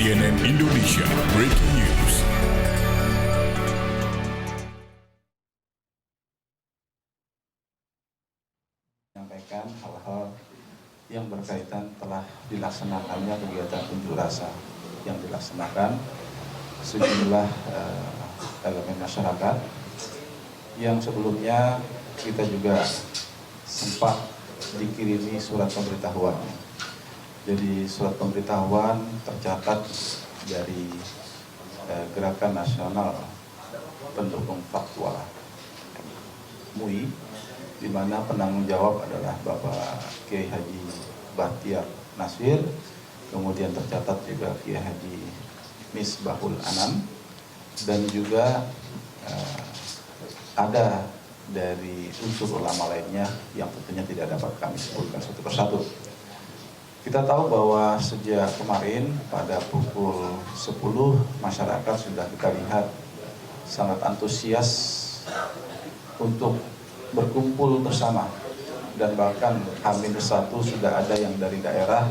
CNN Indonesia Breaking News. Menyampaikan hal-hal yang berkaitan telah dilaksanakannya kegiatan unjuk rasa yang dilaksanakan sejumlah elemen masyarakat yang sebelumnya kita juga sempat dikirimi surat pemberitahuan. Jadi surat pemberitahuan tercatat dari Gerakan Nasional Pendukung Fatwa MUI, di mana penanggung jawab adalah Bapak Kiai Haji Bahtiar Nasir, kemudian tercatat juga Kiai Haji Misbahul Anam, dan juga ada dari unsur ulama lainnya yang tentunya tidak dapat kami sebutkan satu persatu. Kita tahu bahwa sejak kemarin pada pukul 10 masyarakat sudah kita lihat sangat antusias untuk berkumpul bersama, dan bahkan H-1 sudah ada yang dari daerah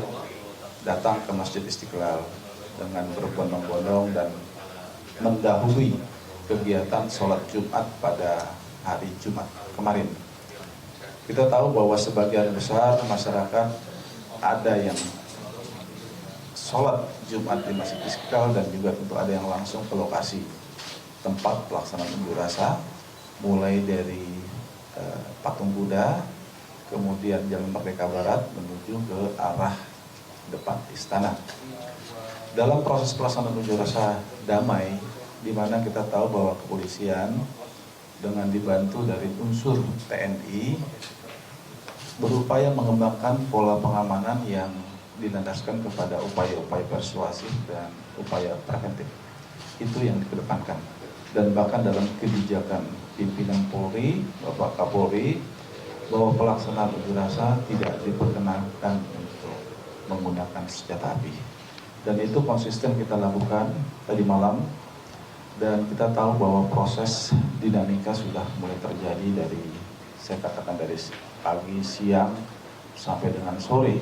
datang ke Masjid Istiqlal dengan berbondong-bondong dan mendahului kegiatan sholat Jumat pada hari Jumat kemarin. Kita tahu bahwa sebagian besar masyarakat ada yang sholat Jumat di Masjid Istiqlal, dan juga tentu ada yang langsung ke lokasi tempat pelaksanaan unjuk rasa, mulai dari Patung Kuda, kemudian Jalan Merdeka Barat menuju ke arah depan istana. Dalam proses pelaksanaan unjuk rasa damai, di mana kita tahu bahwa kepolisian dengan dibantu dari unsur TNI berupaya mengembangkan pola pengamanan yang dilandaskan kepada upaya-upaya persuasif dan upaya preventif. Itu yang dikedepankan. Dan bahkan dalam kebijakan pimpinan Polri, Bapak Kapolri, bahwa pelaksanaan unjuk rasa tidak diperkenankan untuk menggunakan senjata api. Dan itu konsisten kita lakukan tadi malam, dan kita tahu bahwa proses dinamika sudah mulai terjadi dari, saya katakan dari pagi, siang, sampai dengan sore,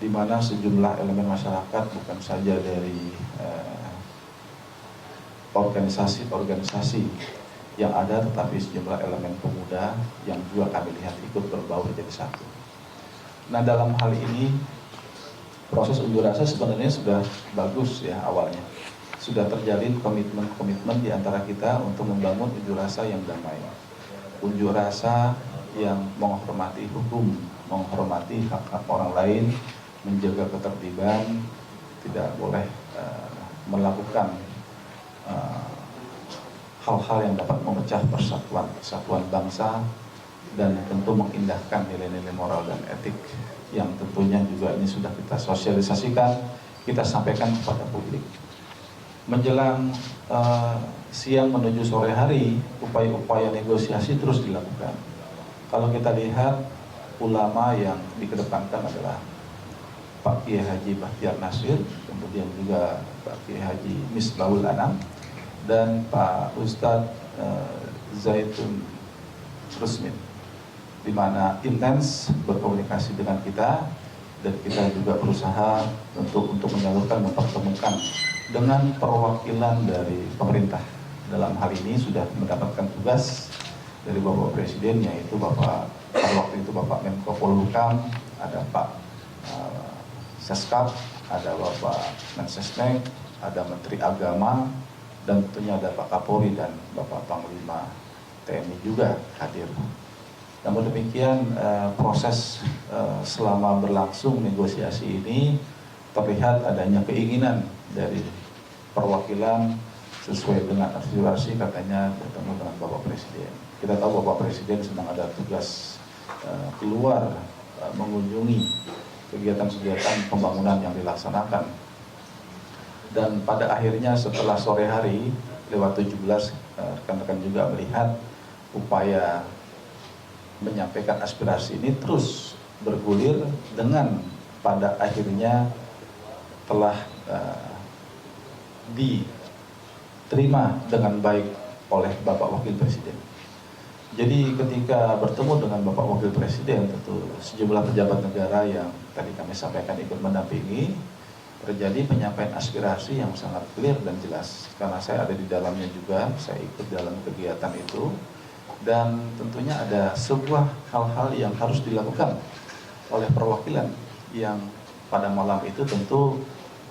di mana sejumlah elemen masyarakat bukan saja dari organisasi-organisasi yang ada, tetapi sejumlah elemen pemuda yang juga kami lihat ikut berbaur jadi satu. Nah, dalam hal ini proses unjuk rasa sebenarnya sudah bagus ya awalnya. Sudah terjalin komitmen di antara kita untuk membangun unjuk rasa yang damai. Unjuk rasa yang menghormati hukum, menghormati hak-hak orang lain, menjaga ketertiban, tidak boleh melakukan hal-hal yang dapat memecah persatuan bangsa, dan tentu mengindahkan nilai-nilai moral dan etik yang tentunya juga ini sudah kita sosialisasikan, kita sampaikan kepada publik. Menjelang siang menuju sore hari, upaya-upaya negosiasi terus dilakukan. Kalau kita lihat, ulama yang dikedepankan adalah Pak Kiai Haji Bahtiar Nasir, kemudian juga Pak Kiai Haji Misbahul Anam, dan Pak Ustadz Zaitun Rusmin, di mana intens berkomunikasi dengan kita, dan kita juga berusaha untuk menyalurkan, mempertemukan dengan perwakilan dari pemerintah. Dalam hal ini sudah mendapatkan tugas dari Bapak Presiden, yaitu pada waktu itu Bapak Menko Polhukam, ada Pak Seskap, ada Bapak Mensesnek, ada Menteri Agama, dan tentunya ada Pak Kapolri dan Bapak Panglima TNI juga hadir. Namun demikian, proses selama berlangsung negosiasi ini terlihat adanya keinginan dari perwakilan sesuai dengan aspirasi, katanya bertemu dengan Bapak Presiden. Kita tahu Bapak Presiden sedang ada tugas keluar mengunjungi kegiatan-kegiatan pembangunan yang dilaksanakan. Dan pada akhirnya setelah sore hari lewat 17, rekan-rekan juga melihat upaya menyampaikan aspirasi ini terus bergulir, dengan pada akhirnya telah diterima dengan baik oleh Bapak Wakil Presiden. Jadi ketika bertemu dengan Bapak Wakil Presiden, tentu sejumlah pejabat negara yang tadi kami sampaikan ikut mendampingi, terjadi penyampaian aspirasi yang sangat clear dan jelas. Karena saya ada di dalamnya juga, saya ikut dalam kegiatan itu. Dan tentunya ada sebuah hal-hal yang harus dilakukan oleh perwakilan yang pada malam itu tentu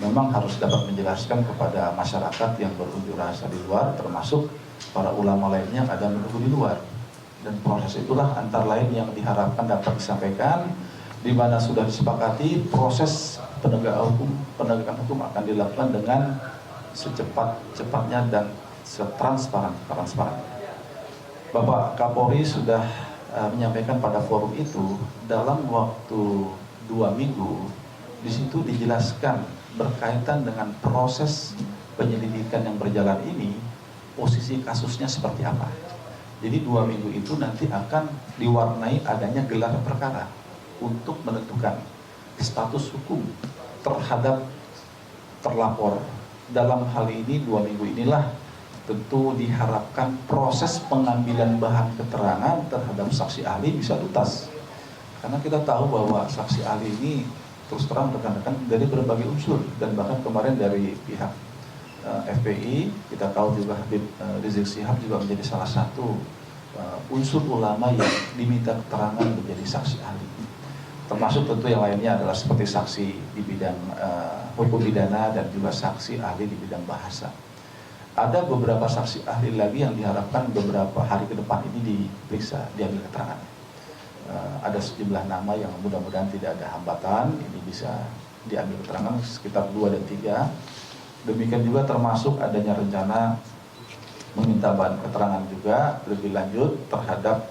memang harus dapat menjelaskan kepada masyarakat yang berunjuk rasa di luar, termasuk para ulama lainnya yang ada menunggu di luar. Dan proses itulah antara lain yang diharapkan dapat disampaikan, di mana sudah disepakati proses penegakan hukum akan dilakukan dengan secepat-cepatnya dan setransparan. Bapak Kapolri sudah menyampaikan pada forum itu dalam waktu 2 minggu, di situ dijelaskan berkaitan dengan proses penyelidikan yang berjalan ini, posisi kasusnya seperti apa. Jadi 2 minggu itu nanti akan diwarnai adanya gelar perkara untuk menentukan status hukum terhadap terlapor. Dalam hal ini 2 minggu inilah tentu diharapkan proses pengambilan bahan keterangan terhadap saksi ahli bisa tuntas. Karena kita tahu bahwa saksi ahli ini terus terang rekan-rekan dari berbagai unsur, dan bahkan kemarin dari pihak FPI kita tahu juga Habib Rizik Syihab juga menjadi salah satu unsur ulama yang diminta keterangan menjadi saksi ahli. Termasuk tentu yang lainnya adalah seperti saksi di bidang hukum pidana dan juga saksi ahli di bidang bahasa. Ada beberapa saksi ahli lagi yang diharapkan beberapa hari ke depan ini diperiksa, diambil keterangan. Ada sejumlah nama yang mudah-mudahan tidak ada hambatan, ini bisa diambil keterangan sekitar 2 dan 3. Demikian juga termasuk adanya rencana meminta bahan keterangan juga lebih lanjut terhadap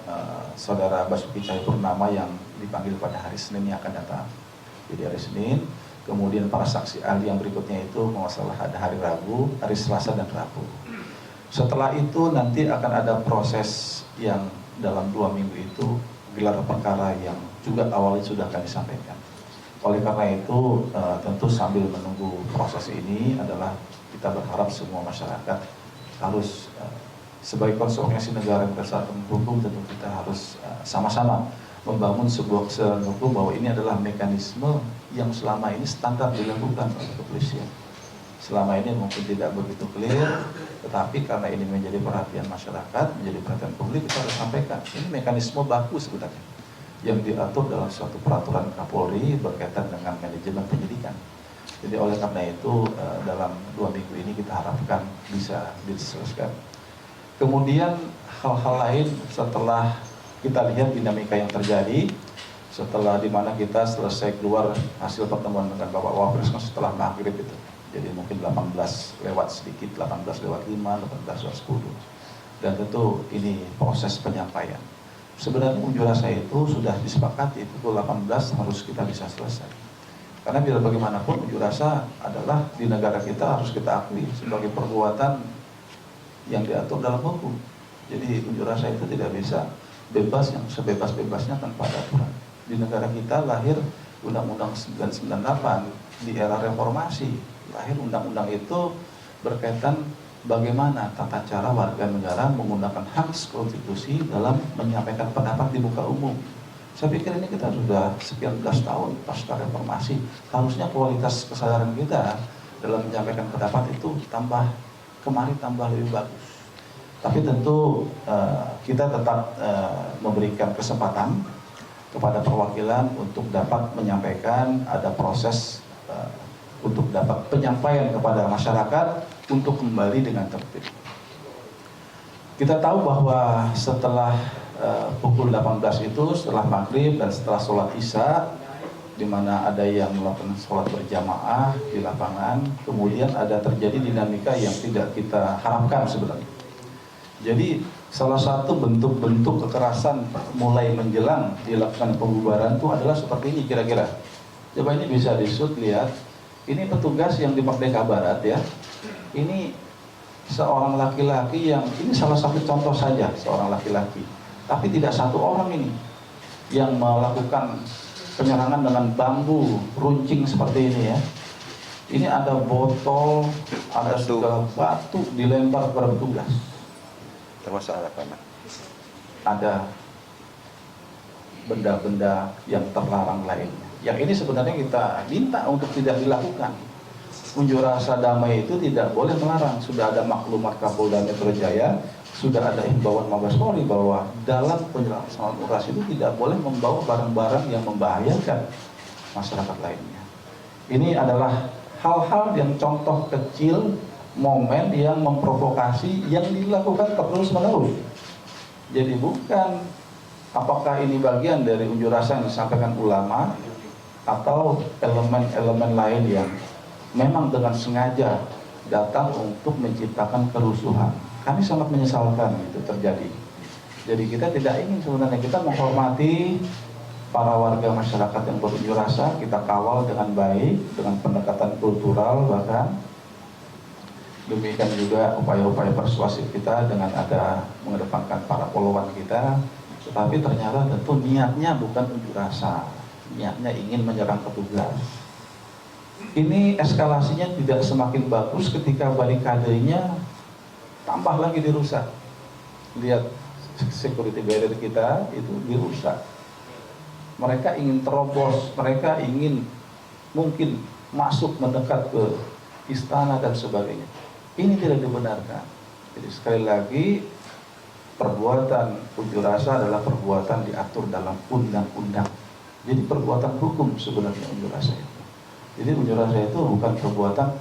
Saudara Basuki Cahayapurnama yang dipanggil pada hari Senin yang akan datang. Jadi hari Senin, kemudian para saksi ahli yang berikutnya itu kalau nggak salah ada hari Rabu, hari Selasa dan Rabu. Setelah itu nanti akan ada proses yang dalam 2 minggu itu gelar perkara yang juga awalnya sudah akan disampaikan. Oleh karena itu tentu sambil menunggu proses ini adalah kita berharap semua masyarakat harus sebagai konsekuensi negara yang berdasarkan hukum, tentu kita harus sama-sama membangun sebuah kesadaran hukum bahwa ini adalah mekanisme yang selama ini standar dilakukan oleh kepolisian. Selama ini mungkin tidak begitu clear, tetapi karena ini menjadi perhatian masyarakat, menjadi perhatian publik, kita harus sampaikan. Ini mekanisme baku sebenarnya yang diatur dalam suatu peraturan Kapolri berkaitan dengan manajemen penyidikan. Jadi oleh karena itu dalam 2 minggu ini kita harapkan bisa diselesaikan. Kemudian hal-hal lain setelah kita lihat dinamika yang terjadi, setelah dimana kita selesai keluar hasil pertemuan dengan Bapak Wapres setelah maghrib itu. Jadi mungkin 18 lewat sedikit, 18 lewat 5, 18 lewat 10. Dan tentu ini proses penyampaian. Sebenarnya unjuk rasa itu sudah disepakati pukul 18 harus kita bisa selesai. Karena biar bagaimanapun unjuk rasa adalah di negara kita harus kita akui sebagai perbuatan yang diatur dalam hukum. Jadi unjuk rasa itu tidak bisa bebas yang sebebas-bebasnya tanpa ada aturan. Di negara kita lahir Undang-Undang 998 di era reformasi. Lahir undang-undang itu berkaitan bagaimana tata cara warga negara menggunakan hak konstitusi dalam menyampaikan pendapat di muka umum. Saya pikir ini kita sudah sekian belas tahun pasca reformasi, harusnya kualitas kesadaran kita dalam menyampaikan pendapat itu tambah lebih bagus. Tapi tentu kita tetap memberikan kesempatan kepada perwakilan untuk dapat menyampaikan, ada proses untuk dapat penyampaian kepada masyarakat untuk kembali dengan tertib. Kita tahu bahwa setelah pukul 18 itu, setelah maghrib dan setelah sholat isya, di mana ada yang melakukan sholat berjamaah di lapangan, kemudian ada terjadi dinamika yang tidak kita harapkan sebenarnya. Jadi salah satu bentuk-bentuk kekerasan mulai menjelang dilakukan pembubaran itu adalah seperti ini kira-kira. Coba ini bisa di-shoot, lihat. Ini petugas yang di Merdeka Barat ya. Ini seorang laki-laki yang, ini salah satu contoh saja seorang laki-laki. Tapi tidak satu orang ini yang melakukan penyerangan dengan bambu runcing seperti ini ya. Ini ada botol, ada segala batu dilempar kepada petugas. Termasuk apa? Ada benda-benda yang terlarang lainnya. Yang ini sebenarnya kita minta untuk tidak dilakukan. unjuk rasa damai itu tidak boleh melarang. Sudah ada maklumat Kapolda Metro Jaya, sudah ada himbauan Mabes Polri bahwa dalam penyelenggaraan unjuk rasa itu tidak boleh membawa barang-barang yang membahayakan masyarakat lainnya. Ini adalah hal-hal yang contoh kecil, momen yang memprovokasi yang dilakukan terus-menerus. Jadi bukan apakah ini bagian dari unjuk rasa yang disampaikan ulama atau elemen-elemen lain yang memang dengan sengaja datang untuk menciptakan kerusuhan. Kami sangat menyesalkan itu terjadi. Jadi kita tidak ingin, sebenarnya kita menghormati para warga masyarakat yang berunjuk rasa, kita kawal dengan baik, dengan pendekatan kultural, bahkan demikian juga upaya-upaya persuasif kita dengan ada mengedepankan para poluan kita. Tetapi ternyata tentu niatnya bukan unjuk rasa, niatnya ingin menyerang petugas. Ini eskalasinya tidak semakin bagus ketika barikadenya tambah lagi dirusak. Lihat security barrier kita itu dirusak. Mereka ingin terobos, mereka ingin mungkin masuk mendekat ke istana dan sebagainya. Ini tidak dibenarkan. Jadi sekali lagi, perbuatan unjuk rasa adalah perbuatan diatur dalam undang-undang. Jadi perbuatan hukum sebenarnya unjuk rasa itu. Jadi unjuk rasa itu bukan perbuatan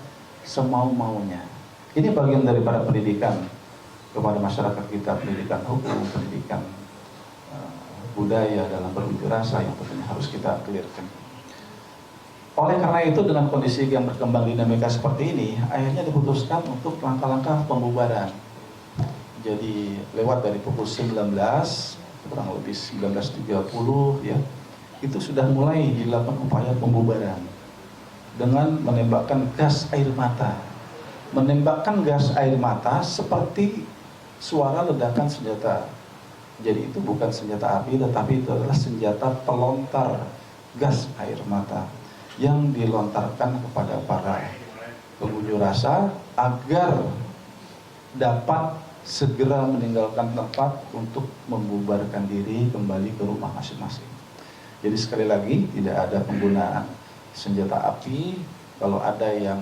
semau-maunya. Ini bagian daripada pendidikan kepada masyarakat kita, pendidikan hukum, pendidikan budaya dalam berunjuk rasa yang tentunya harus kita clearkan. Oleh karena itu, dengan kondisi yang berkembang dinamika seperti ini, akhirnya diputuskan untuk langkah-langkah pembubaran. Jadi lewat dari pukul 19, kurang lebih 19.30 ya, itu sudah mulai dilakukan upaya pembubaran dengan menembakkan gas air mata. Menembakkan gas air mata seperti suara ledakan senjata. Jadi itu bukan senjata api, tetapi itu adalah senjata pelontar gas air mata yang dilontarkan kepada para pengunjuk rasa agar dapat segera meninggalkan tempat untuk membubarkan diri kembali ke rumah masing-masing. Jadi sekali lagi, tidak ada penggunaan senjata api. Kalau ada yang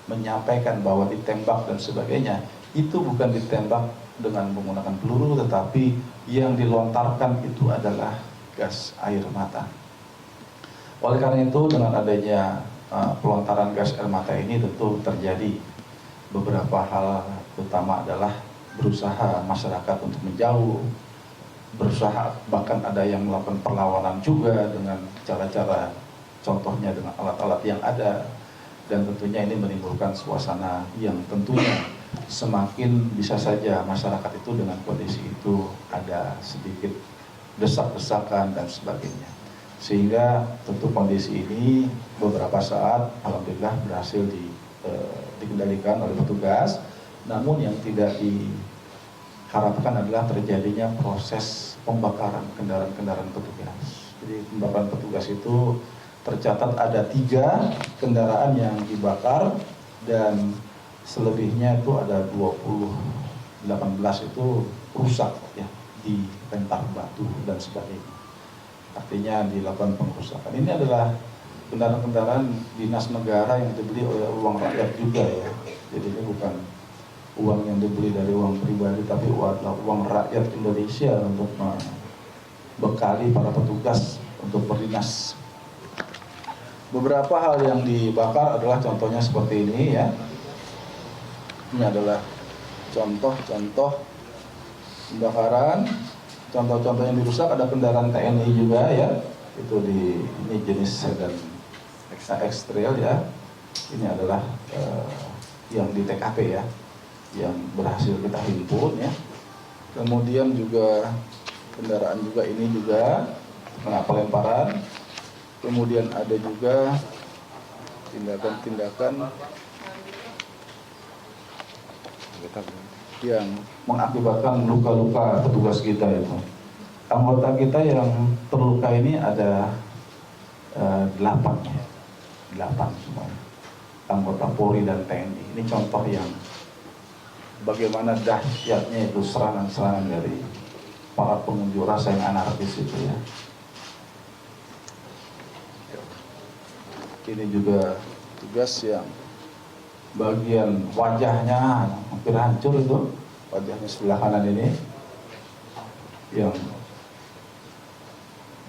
menyampaikan bahwa ditembak dan sebagainya, itu bukan ditembak dengan menggunakan peluru, tetapi yang dilontarkan itu adalah gas air mata. Oleh karena itu, dengan adanya pelontaran gas air mata ini tentu terjadi beberapa hal, utama adalah berusaha masyarakat untuk menjauh, berusaha bahkan ada yang melakukan perlawanan juga dengan cara-cara, contohnya dengan alat-alat yang ada, dan tentunya ini menimbulkan suasana yang tentunya semakin bisa saja masyarakat itu dengan kondisi itu ada sedikit desak-desakan dan sebagainya. Sehingga tentu kondisi ini beberapa saat alhamdulillah berhasil dikendalikan oleh petugas. Namun yang tidak diharapkan adalah terjadinya proses pembakaran kendaraan-kendaraan petugas. Jadi pembakaran petugas itu tercatat ada 3 kendaraan yang dibakar dan selebihnya itu ada 18 itu rusak ya, dilempar batu dan sebagainya. Artinya dilakukan pengrusakan. Ini adalah kendaraan-kendaraan dinas negara yang dibeli oleh uang rakyat juga ya. Jadi ini bukan uang yang dibeli dari uang pribadi, tapi uang rakyat Indonesia untuk membekali para petugas untuk berdinas. Beberapa hal yang dibakar adalah contohnya seperti ini ya. Ini adalah contoh-contoh pembakaran. Contoh-contoh yang dirusak ada kendaraan TNI juga ya. Itu ini jenis sedan X-Trail ya. Ini adalah yang di TKP ya, yang berhasil kita himpun ya. Kemudian juga kendaraan juga ini juga kena pelemparan. Kemudian ada juga tindakan-tindakan yang mengakibatkan luka-luka petugas kita itu. Anggota kita yang terluka ini ada 8 ya, 8 semuanya. Anggota Polri dan TNI. Ini contoh yang bagaimana dahsyatnya itu serangan-serangan dari para pengunjuk rasa yang anarkis itu ya. Ini juga petugas yang bagian wajahnya hampir hancur itu, wajahnya sebelah kanan ini, yang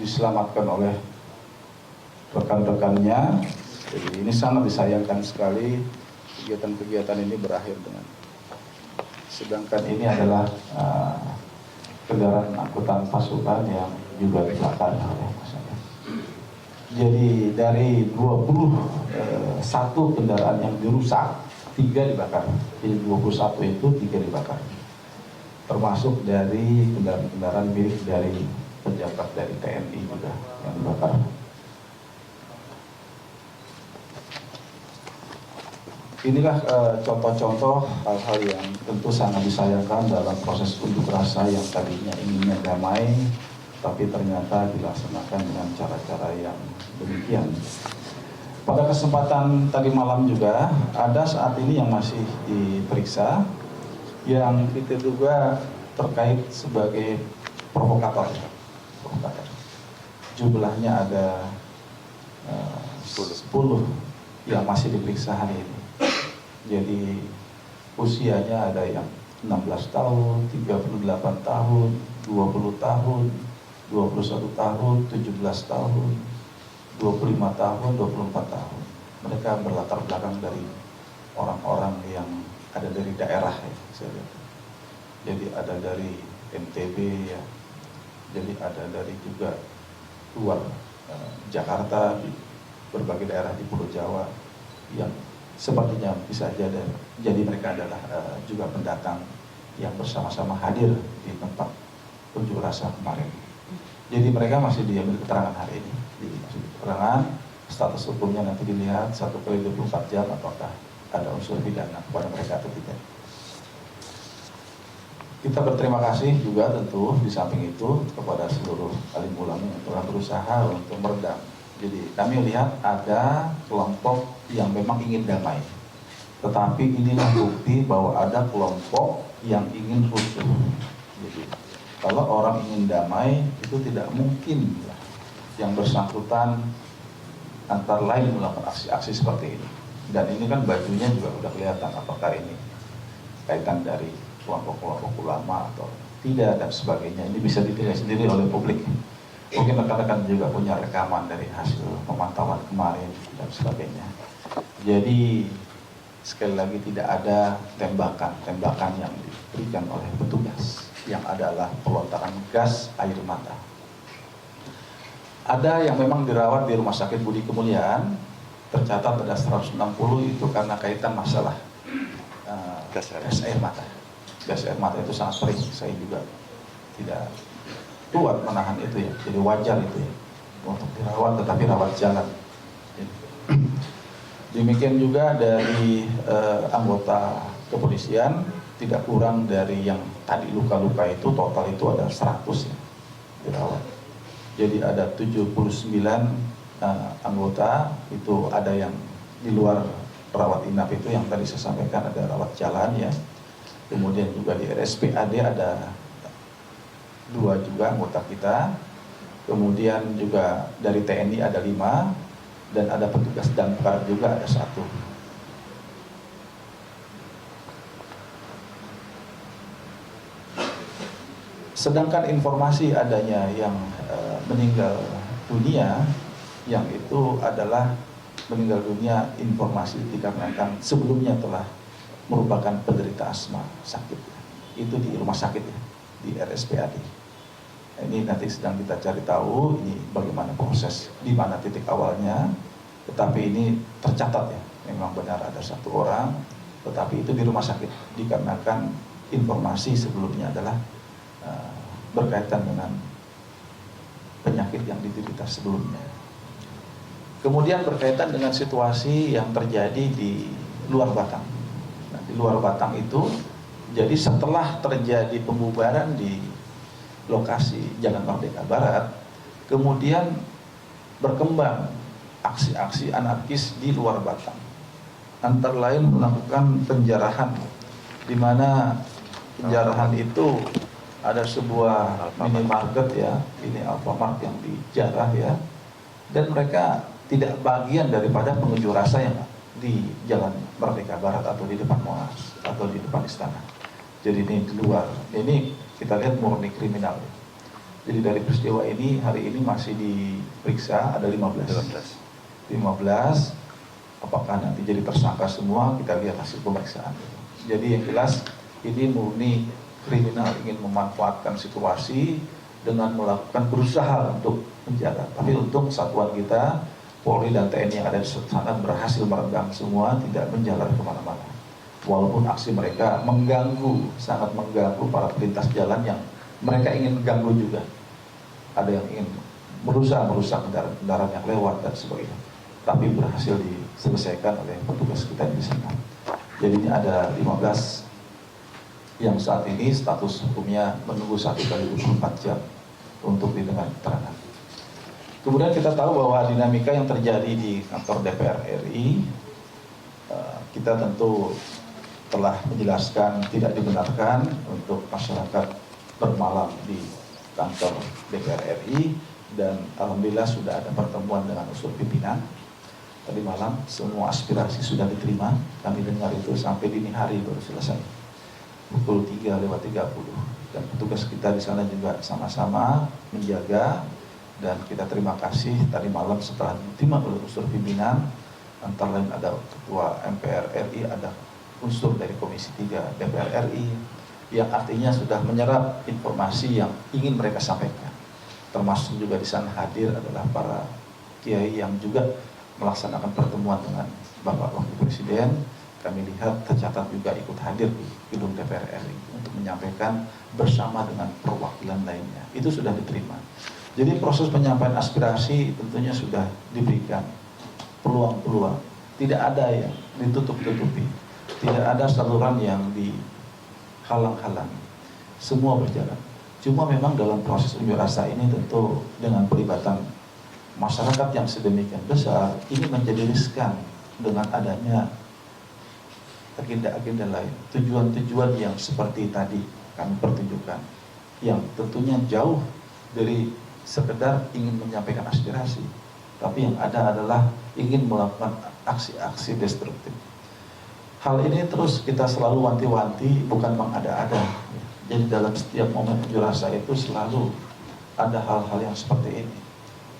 diselamatkan oleh rekan-rekannya. Jadi ini sangat disayangkan sekali kegiatan-kegiatan ini berakhir dengan. Sedangkan ini adalah kendaraan angkutan pasukan yang juga dibakar oleh masyarakat. Jadi dari 21 kendaraan yang dirusak, 3 dibakar. Jadi 21 itu 3 dibakar. Termasuk dari kendaraan-kendaraan milik dari pejabat dari TNI juga yang dibakar. Inilah contoh-contoh hal-hal yang tentu sangat disayangkan dalam proses unjuk rasa yang tadinya inginnya damai, tapi ternyata dilaksanakan dengan cara-cara yang demikian. Pada kesempatan tadi malam juga ada saat ini yang masih diperiksa, yang kita duga terkait sebagai provokator. Jumlahnya ada 10 yang masih diperiksa hari ini. Jadi usianya ada yang 16 tahun, 38 tahun, 20 tahun, 21 tahun, 17 tahun, 25 tahun, 24 tahun. Mereka berlatar belakang dari orang-orang yang ada dari daerah ya, saya lihat. Jadi ada dari NTB ya, jadi ada dari juga luar Jakarta, di berbagai daerah di Pulau Jawa yang sepertinya bisa jadi mereka adalah juga pendatang yang bersama-sama hadir di tempat unjuk rasa kemarin. Jadi mereka masih diambil keterangan hari ini. Jadi masih keterangan, status hukumnya nanti dilihat 1x24 jam apakah ada unsur pidana kepada mereka atau tidak. Kita berterima kasih juga tentu di samping itu kepada seluruh alim ulama yang telah berusaha untuk meredam. Jadi kami lihat ada kelompok yang memang ingin damai. Tetapi inilah bukti bahwa ada kelompok yang ingin rusuh. Jadi kalau orang ingin damai itu tidak mungkin yang bersangkutan antara lain melakukan aksi-aksi seperti ini. Dan ini kan bajunya juga sudah kelihatan apakah ini kaitan dari kelompok-kelompok ulama atau tidak dan sebagainya. Ini bisa dilihat sendiri oleh publik. Mungkin rekan-rekan juga punya rekaman dari hasil pemantauan kemarin dan sebagainya. Jadi sekali lagi tidak ada tembakan yang diberikan oleh petugas, yang adalah pelontaran gas air mata. Ada yang memang dirawat di Rumah Sakit Budi Kemuliaan, tercatat ada 160 itu karena kaitan masalah gas air mata. Gas air mata itu sangat sering, saya juga tidak kuat menahan itu ya, jadi wajar itu ya untuk dirawat, tetapi rawat jalan. Demikian juga dari anggota kepolisian, tidak kurang dari yang tadi luka-luka itu, total itu ada 100 ya, dirawat. Jadi ada 79 anggota, itu ada yang di luar rawat inap itu yang tadi saya sampaikan, ada rawat jalan ya. Kemudian juga di RSPAD ada 2 juga anggota kita, kemudian juga dari TNI ada 5, dan ada petugas damkar juga ada 1. Sedangkan informasi adanya yang meninggal dunia, yang itu adalah meninggal dunia informasi dikarenakan sebelumnya telah merupakan penderita asma sakit, itu di rumah sakit ya, di RSPAD. Ini nanti sedang kita cari tahu ini bagaimana proses, di mana titik awalnya. Tetapi ini tercatat ya, memang benar ada 1 orang, tetapi itu di rumah sakit dikarenakan informasi sebelumnya adalah berkaitan dengan penyakit yang diderita sebelumnya. Kemudian berkaitan dengan situasi yang terjadi di luar Batang. Nah, di luar Batang itu, jadi setelah terjadi pembubaran di lokasi Jalan Merdeka Barat, kemudian berkembang aksi-aksi anarkis di luar Batang. Antara lain melakukan penjarahan, di mana penjarahan itu ada sebuah minimarket ya, ini Alfamart yang dijarah ya, dan mereka tidak bagian daripada pengunjuk rasa yang di Jalan Merdeka Barat atau di depan Monas atau di depan Istana. Jadi ini di luar. Ini kita lihat murni kriminal. Jadi dari peristiwa ini hari ini masih diperiksa ada 15. 15. Apakah nanti jadi tersangka semua, kita lihat hasil pemeriksaan. Jadi yang jelas ini murni kriminal, ingin memanfaatkan situasi dengan melakukan berusaha untuk menjaga. Tapi untung satuan kita, Polri dan TNI yang ada di sana berhasil meredam semua, tidak menjalar kemana-mana. Walaupun aksi mereka mengganggu, sangat mengganggu para pelintas jalan yang mereka ingin mengganggu juga. Ada yang ingin berusaha merusak kendaraan yang lewat dan sebagainya. Tapi berhasil diselesaikan oleh petugas kita di sana. Jadinya ada 15 yang saat ini status hukumnya menunggu 1 kali 24 jam untuk didengar keterangan. Kemudian kita tahu bahwa dinamika yang terjadi di kantor DPR RI, kita tentu telah menjelaskan tidak dibenarkan untuk masyarakat bermalam di kantor DPR RI, dan alhamdulillah sudah ada pertemuan dengan unsur pimpinan. Tadi malam semua aspirasi sudah diterima, kami dengar itu sampai dini hari baru selesai. Pukul 3:30 dan petugas kita di sana juga sama-sama menjaga, dan kita terima kasih tadi malam setelah diterima oleh unsur pimpinan, antara lain ada Ketua MPR RI, ada unsur dari Komisi 3 DPR RI yang artinya sudah menyerap informasi yang ingin mereka sampaikan. Termasuk juga di sana hadir adalah para kiai yang juga melaksanakan pertemuan dengan Bapak Wakil Presiden. Kami lihat tercatat juga ikut hadir di gedung DPR RI untuk menyampaikan bersama dengan perwakilan lainnya. Itu sudah diterima. Jadi proses penyampaian aspirasi tentunya sudah diberikan peluang-peluang. Tidak ada yang ditutup-tutupi. Tidak ada saluran yang dihalang-halangi. Semua berjalan. Cuma memang dalam proses unjuk rasa ini tentu dengan pelibatan masyarakat yang sedemikian besar, ini menjadi riskan dengan adanya agenda-agenda lain, tujuan-tujuan yang seperti tadi kami pertunjukkan, yang tentunya jauh dari sekedar ingin menyampaikan aspirasi, tapi yang ada adalah ingin melakukan aksi-aksi destruktif. Hal ini terus kita selalu wanti-wanti, bukan mengada-ada. Jadi dalam setiap momen unjuk rasa itu selalu ada hal-hal yang seperti ini.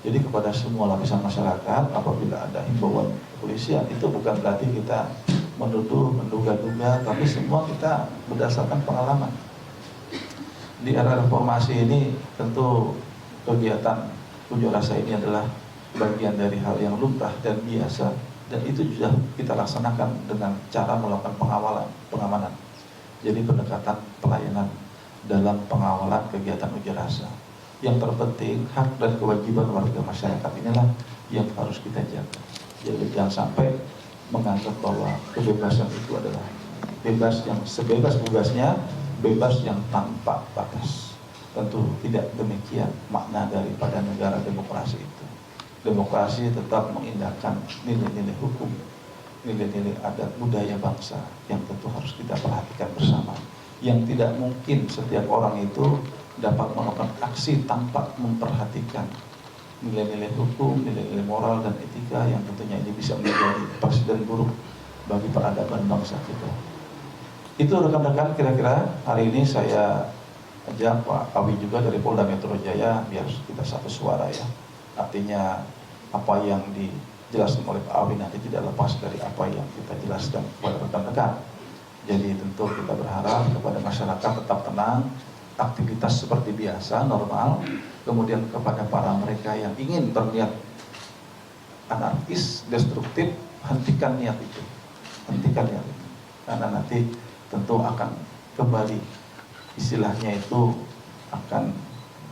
Jadi kepada semua lapisan masyarakat, apabila ada himbauan kepolisian, itu bukan berarti kita menuduh, menduga-duga, tapi semua kita berdasarkan pengalaman. Di era reformasi ini tentu kegiatan unjuk rasa ini adalah bagian dari hal yang lumrah dan biasa, dan itu sudah kita laksanakan dengan cara melakukan pengamanan. Jadi pendekatan pelayanan dalam pengawalan kegiatan unjuk rasa. Yang terpenting hak dan kewajiban warga masyarakat inilah yang harus kita jaga. Jadi jangan sampai menganggap bahwa kebebasan itu adalah bebas yang sebebas-bebasnya, bebas yang tanpa batas. Tentu tidak demikian makna daripada negara demokrasi itu. Demokrasi tetap mengindahkan nilai-nilai hukum, nilai-nilai adat budaya bangsa yang tentu harus kita perhatikan bersama. Yang tidak mungkin setiap orang itu dapat melakukan aksi tanpa memperhatikan nilai-nilai hukum, nilai-nilai moral dan etika yang tentunya ini bisa menjadi presiden buruk bagi peradaban bangsa kita. Itu rekan-rekan, kira-kira hari ini saya ajak Pak Awi juga dari Polda Metro Jaya biar kita satu suara ya. Artinya apa yang dijelaskan oleh Pak Awi nanti tidak lepas dari apa yang kita jelaskan kepada rekan-rekan. Jadi tentu kita berharap kepada masyarakat tetap tenang, aktivitas seperti biasa, normal. Kemudian kepada para mereka yang ingin berniat anarkis, destruktif, hentikan niat itu. Hentikan niat itu. Karena nanti tentu akan kembali, istilahnya itu akan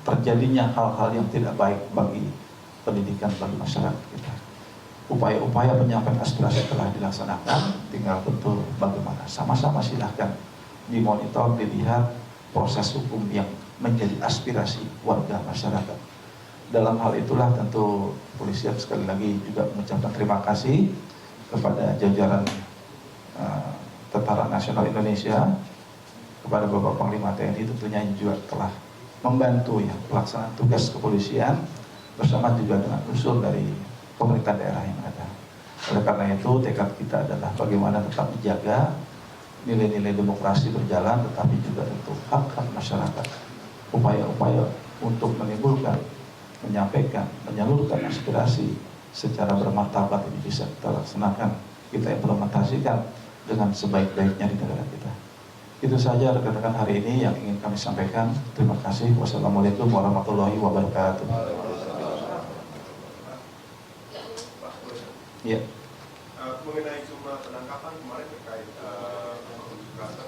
terjadinya hal-hal yang tidak baik bagi pendidikan, bagi masyarakat kita. Upaya-upaya penyampaian aspirasi telah dilaksanakan, tinggal tentu bagaimana. Sama-sama silahkan dimonitor, dilihat proses hukum yang menjadi aspirasi warga masyarakat. Dalam hal itulah tentu polisian sekali lagi juga mengucapkan terima kasih kepada jajaran Tentara Nasional Indonesia, kepada Bapak Panglima TNI tentunya juga telah membantu ya pelaksanaan tugas kepolisian bersama juga dengan unsur dari pemerintah daerah yang ada. Oleh karena itu tekad kita adalah bagaimana tetap menjaga nilai-nilai demokrasi berjalan, tetapi juga tentu hak-hak masyarakat. Upaya-upaya untuk menimbulkan, menyampaikan, menyalurkan aspirasi secara bermartabat ini bisa kita laksanakan, kita implementasikan dengan sebaik-baiknya di negara kita. Itu saja rekan-rekan hari ini yang ingin kami sampaikan. Terima kasih. Wassalamualaikum warahmatullahi wabarakatuh. Ya. Mengenai jumlah penangkapan kemarin terkait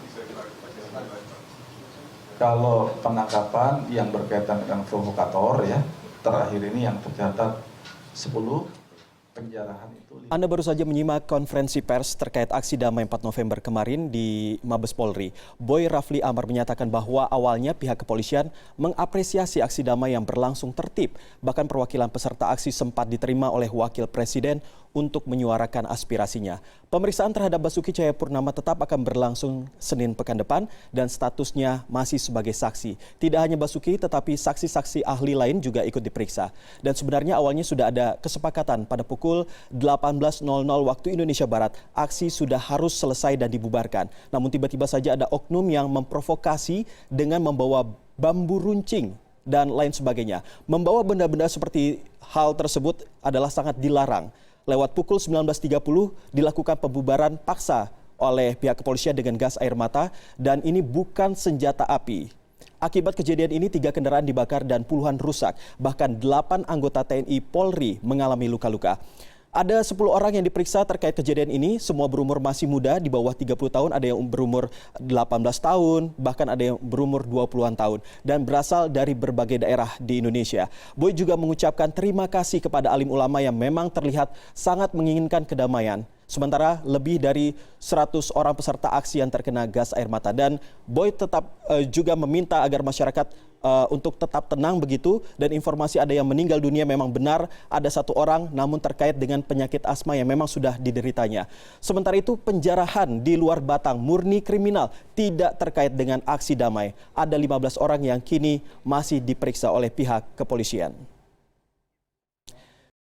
bisa diklarifikasi lagi. Kalau penangkapan yang berkaitan dengan provokator ya, terakhir ini yang tercatat 10 penjarahan itu. Anda baru saja menyimak konferensi pers terkait aksi damai 4 November kemarin di Mabes Polri. Boy Rafli Amar menyatakan bahwa awalnya pihak kepolisian mengapresiasi aksi damai yang berlangsung tertib. Bahkan perwakilan peserta aksi sempat diterima oleh Wakil Presiden untuk menyuarakan aspirasinya. Pemeriksaan terhadap Basuki Cahayapurnama tetap akan berlangsung Senin pekan depan dan statusnya masih sebagai saksi. Tidak hanya Basuki tetapi saksi-saksi ahli lain juga ikut diperiksa. Dan sebenarnya awalnya sudah ada kesepakatan pada pukul 18.00 waktu Indonesia Barat, aksi sudah harus selesai dan dibubarkan. Namun tiba-tiba saja ada oknum yang memprovokasi dengan membawa bambu runcing dan lain sebagainya. Membawa benda-benda seperti hal tersebut adalah sangat dilarang. Lewat pukul 19.30 dilakukan pembubaran paksa oleh pihak kepolisian dengan gas air mata dan ini bukan senjata api. Akibat kejadian ini 3 kendaraan dibakar dan puluhan rusak. Bahkan 8 anggota TNI Polri mengalami luka-luka. Ada 10 orang yang diperiksa terkait kejadian ini, semua berumur masih muda, di bawah 30 tahun, ada yang berumur 18 tahun, bahkan ada yang berumur 20-an tahun, dan berasal dari berbagai daerah di Indonesia. Boy juga mengucapkan terima kasih kepada alim ulama yang memang terlihat sangat menginginkan kedamaian. Sementara lebih dari 100 orang peserta aksi yang terkena gas air mata. Dan Boy tetap juga meminta agar masyarakat untuk tetap tenang begitu. Dan informasi ada yang meninggal dunia memang benar, ada 1 orang namun terkait dengan penyakit asma yang memang sudah dideritanya. Sementara itu penjarahan di luar Batang murni kriminal, tidak terkait dengan aksi damai. Ada 15 orang yang kini masih diperiksa oleh pihak kepolisian.